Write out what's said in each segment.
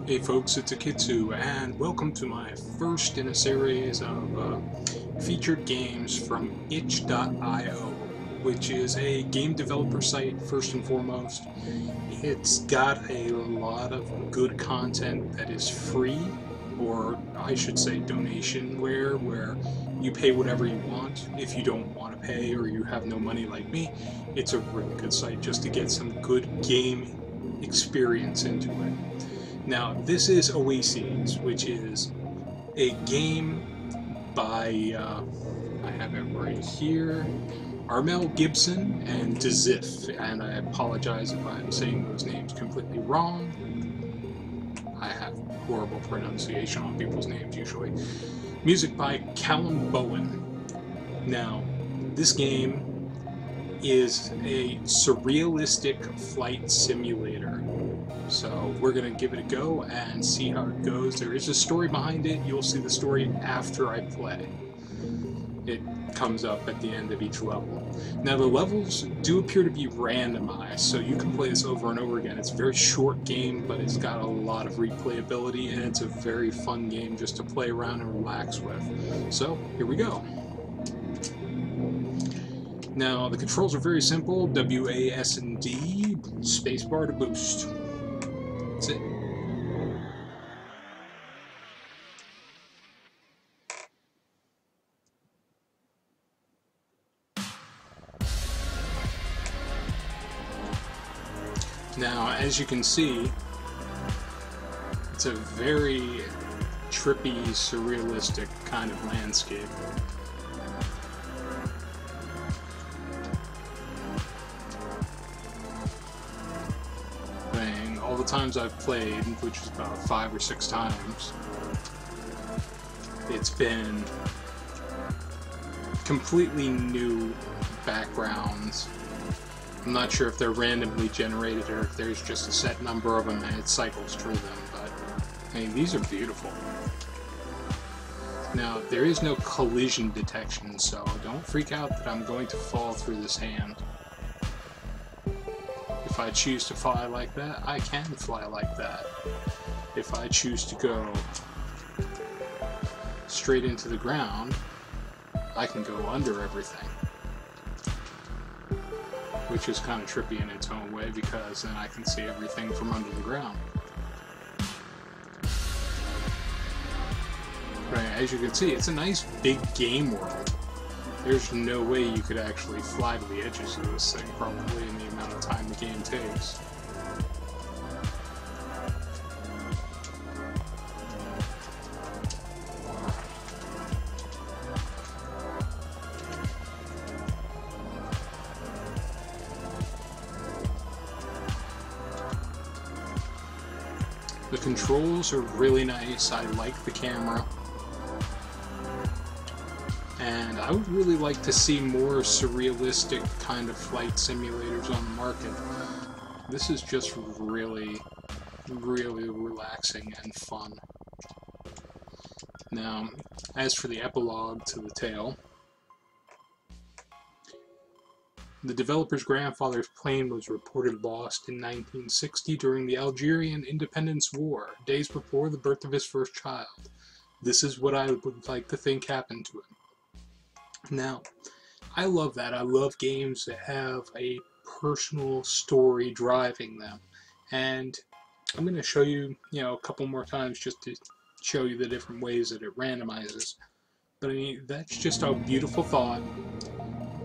Hey folks, it's Akitsu, and welcome to my first in a series of featured games from itch.io, which is a game developer site first and foremost. It's got a lot of good content that is free, or I should say donationware, where you pay whatever you want. If you don't want to pay or you have no money like me, it's a really good site just to get some good game experience into it. Now, this is Oases, which is a game by, I have it right here, Armel, Gibson, and Dziff, and I apologize if I'm saying those names completely wrong. I have horrible pronunciation on people's names usually. Music by Callum Bowen. Now, this game is a surrealistic flight simulator. So we're going to give it a go and see how it goes. There is a story behind it. You'll see the story after I play. It comes up at the end of each level. Now the levels do appear to be randomized, so you can play this over and over again. It's a very short game, but it's got a lot of replayability, and it's a very fun game just to play around and relax with. So here we go. Now the controls are very simple. WAS and D, spacebar to boost. That's it. Now, as you can see, it's a very trippy, surrealistic kind of landscape. All the times I've played, which is about 5 or 6 times, it's been completely new backgrounds. I'm not sure if they're randomly generated or if there's just a set number of them and it cycles through them, but I mean, these are beautiful. Now, there is no collision detection, so don't freak out that I'm going to fall through this hand. If I choose to fly like that, I can fly like that. If I choose to go straight into the ground, I can go under everything. Which is kind of trippy in its own way, because then I can see everything from under the ground. Right, as you can see, it's a nice big game world. There's no way you could actually fly to the edges of this thing, probably, in the amount of time the game takes. The controls are really nice. I like the camera. And I would really like to see more surrealistic kind of flight simulators on the market. This is just really, really relaxing and fun. Now, as for the epilogue to the tale, the developer's grandfather's plane was reported lost in 1960 during the Algerian Independence War, days before the birth of his first child. This is what I would like to think happened to him. Now, I love that. I love games that have a personal story driving them. And I'm going to show you, a couple more times just to show you the different ways that it randomizes. But I mean, that's just a beautiful thought.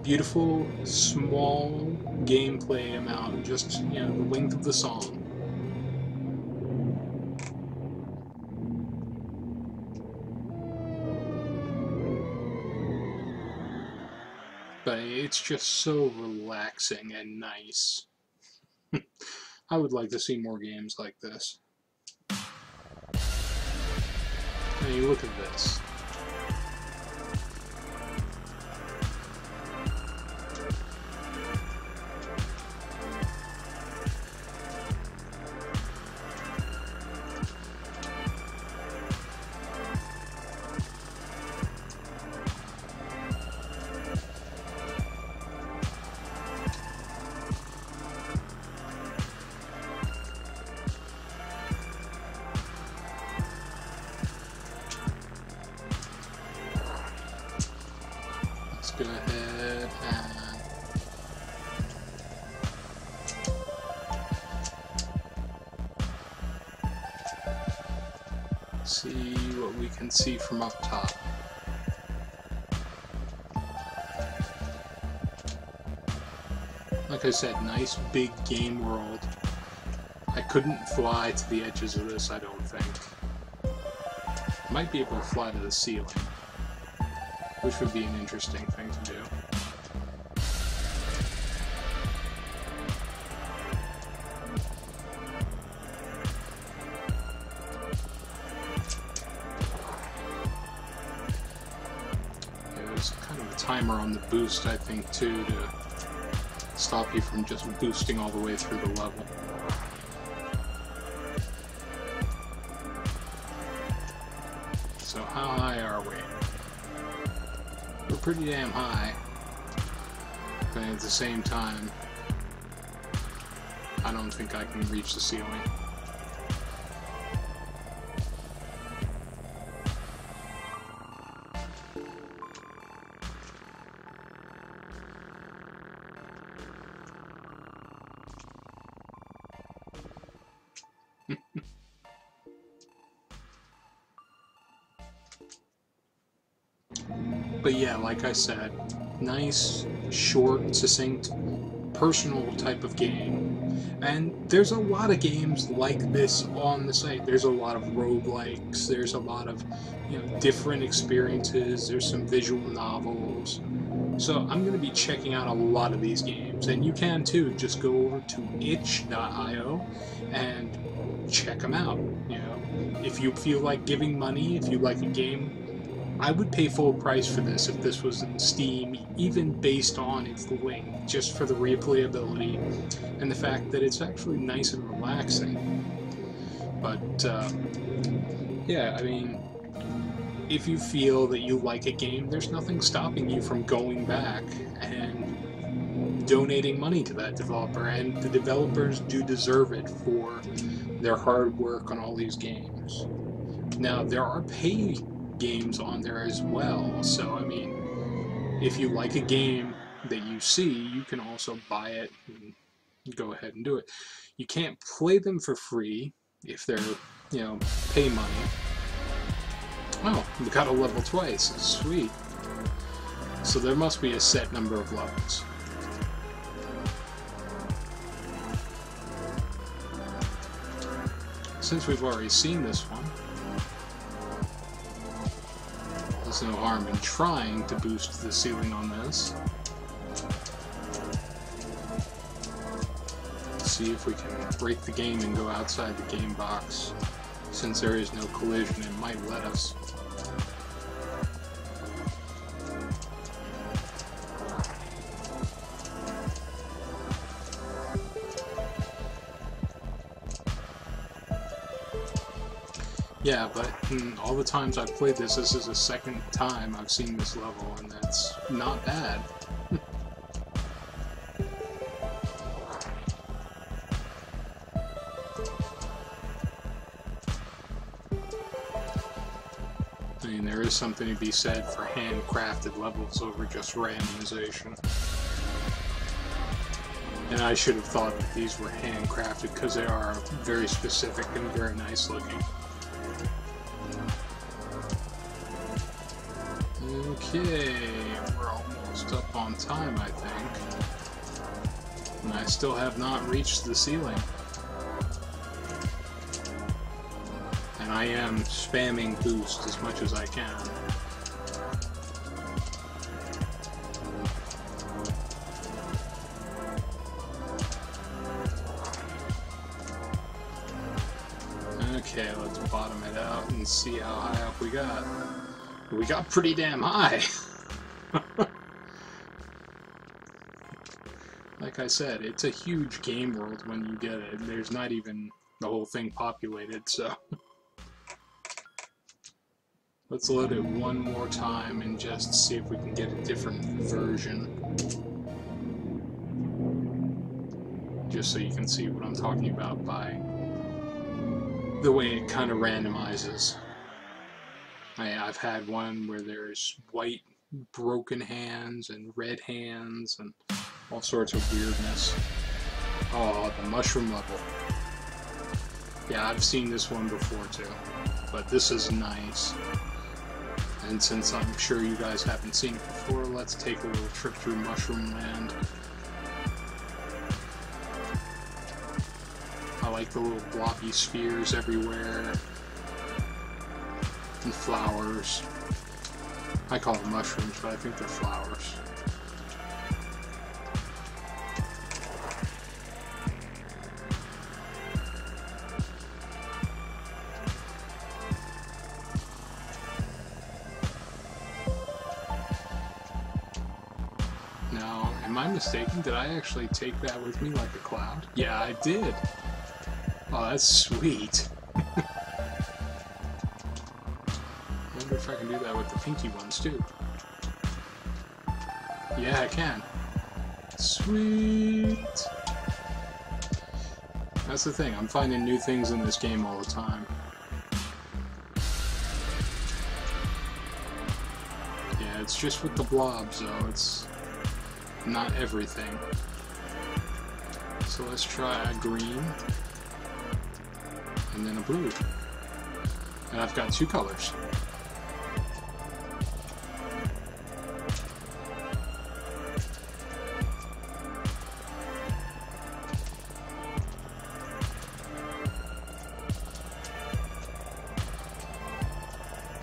Beautiful, small gameplay amount, just, the length of the song. But it's just so relaxing and nice. I would like to see more games like this. I mean, look at this. See what we can see from up top. Like I said, nice big game world. I couldn't fly to the edges of this, I don't think. Might be able to fly to the ceiling, which would be an interesting thing to do. There's kind of a timer on the boost, I think, too, to stop you from just boosting all the way through the level. So how high are we? We're pretty damn high, but at the same time, I don't think I can reach the ceiling. But yeah, like I said, nice, short, succinct, personal type of game. And there's a lot of games like this on the site. There's a lot of roguelikes, there's a lot of, different experiences, there's some visual novels. So I'm going to be checking out a lot of these games, and you can too. Just go over to itch.io and check them out. If you feel like giving money, if you like a game, I would pay full price for this if this was in Steam, even based on its link, just for the replayability and the fact that it's actually nice and relaxing. But, yeah, I mean, if you feel that you like a game, there's nothing stopping you from going back and donating money to that developer, and the developers do deserve it for their hard work on all these games. Now, there are paid games on there as well, so I mean, if you like a game that you see, you can also buy it and go ahead and do it. You can't play them for free if they're, pay money. Oh, we got a level twice. Sweet. So there must be a set number of levels. Since we've already seen this one, there's no harm in trying to boost the ceiling on this. Let's see if we can break the game and go outside the game box. Since there is no collision, it might let us. Yeah, but all the times I've played this is the second time I've seen this level, and that's not bad. I mean, there is something to be said for handcrafted levels over just randomization. And I should have thought that these were handcrafted because they are very specific and very nice looking. Okay, we're almost up on time, I think. And I still have not reached the ceiling. And I am spamming boost as much as I can. Okay, let's bottom it out and see how high up we got. We got pretty damn high. Like I said, it's a huge game world when you get it. There's not even the whole thing populated, so. Let's load it one more time and just see if we can get a different version. Just so you can see what I'm talking about by the way it kind of randomizes. I've had one where there's white broken hands and red hands and all sorts of weirdness. Oh, the mushroom level. Yeah, I've seen this one before too. but this is nice. And since I'm sure you guys haven't seen it before, let's take a little trip through Mushroom Land. I like the little blobby spheres everywhere. And flowers. I call them mushrooms, but I think they're flowers. Now, am I mistaken? Did I actually take that with me like a cloud? Yeah, I did. Oh, that's sweet. I wonder if I can do that with the pinky ones too. Yeah, I can. Sweet. That's the thing, I'm finding new things in this game all the time. Yeah, it's just with the blobs though, it's not everything. So let's try a green, and then a blue. And I've got two colors.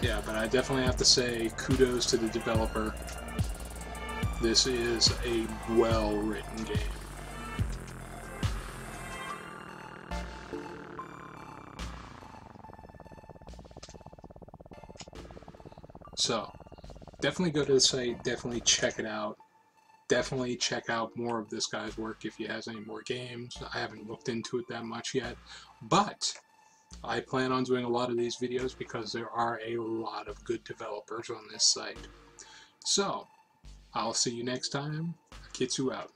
Yeah, but I definitely have to say kudos to the developer. This is a well-written game. So, definitely go to the site, definitely check it out. Definitely check out more of this guy's work if he has any more games. I haven't looked into it that much yet, but I plan on doing a lot of these videos because there are a lot of good developers on this site. So, I'll see you next time. Kitsu out.